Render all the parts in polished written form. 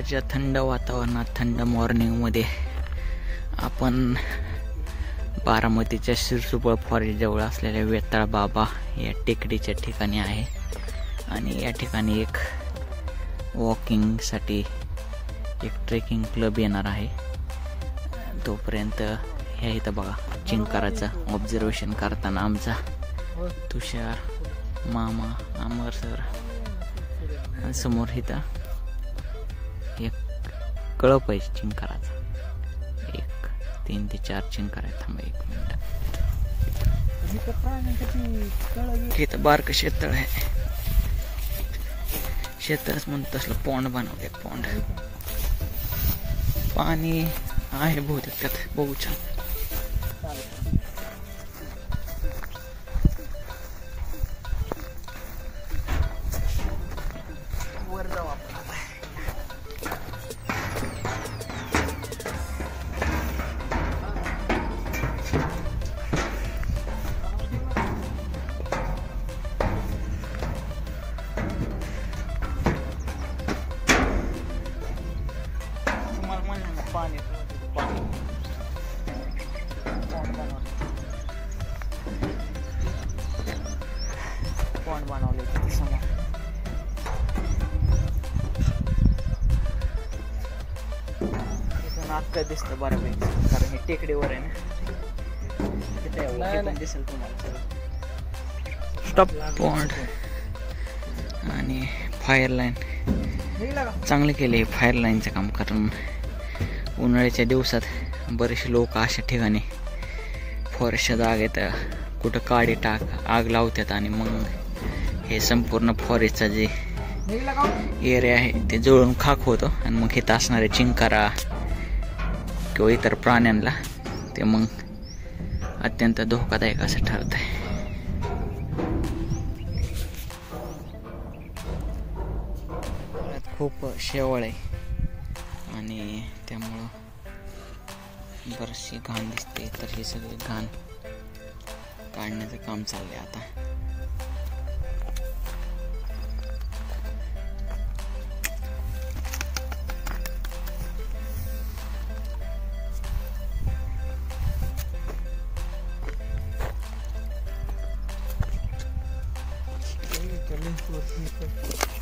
सकाळच्या थंड वातावरणात, थंड मॉर्निंगमध्ये आपण बारामतीच्या शिरसुपळ फॉरेस्ट जवळ असलेल्या वेताळ बाबा या टेकडीच्या ठिकाणी आहे. आणि या ठिकाणी एक वॉकिंगसाठी एक ट्रेकिंग क्लब येणार आहे. तोपर्यंत ह्या इथं बघा चिंकाराचं ऑब्झर्वेशन करताना आमचा तुषार मामा, अमर सर, समोर इथं एक कळप आहे चिंकाराचा. 1, 3 ते 4 चिंकार आहे. थांबा 1 मिनिट. इथं बारकं शेततळ आहे. शेततळच म्हणून तसलं पॉन्ड बनवले. पॉन्ड पाणी आहे बहुतेक त्यात, बघू छान. वर जाऊ आपण. पाणी पॉन्ड बनवले समोर. इथून आत्ता दिसतं बऱ्यापैकी, कारण हे टेकडीवर आहे ना. तिथे दिसेल तुम्हाला स्टॉप पॉन्ड. आणि फायर लाईन चांगलं केलं आहे फायर लाईनचं काम, कारण उन्हाळ्याच्या दिवसात बरेचसे लोक अशा ठिकाणी फॉरेस्टच्या जागेत कुठं काडी आग लावतात आणि मग हे संपूर्ण फॉरेस्टचा जे एरिया आहे ते जळून खाक होतं. आणि मग इथं असणारे चिंकारा किंवा इतर प्राण्यांना ते मग अत्यंत धोकादायक असं ठरत आहे. खूप शेवळ आहे आणि त्यामुळं बरीचशी घाण दिसते. तर हे सगळे घाण काढण्याचं काम चाललंय आता.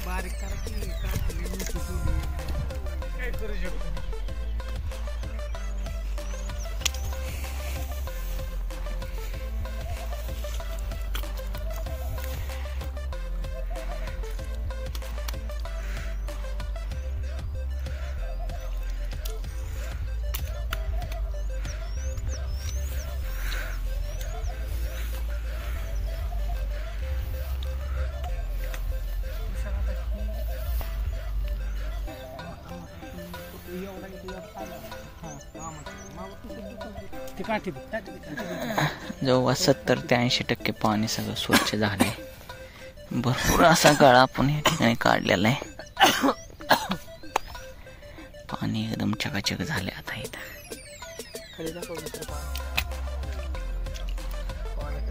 बारीक काय करू शकतो. जवळ 70 ते 80% पाणी सगळं स्वच्छ झालंय. भरपूर असा गाळा आपण या ठिकाणी काढलेला आहे. पाणी एकदम चकाचक झाले आता इथं. खाली दाखवलं तर पाणी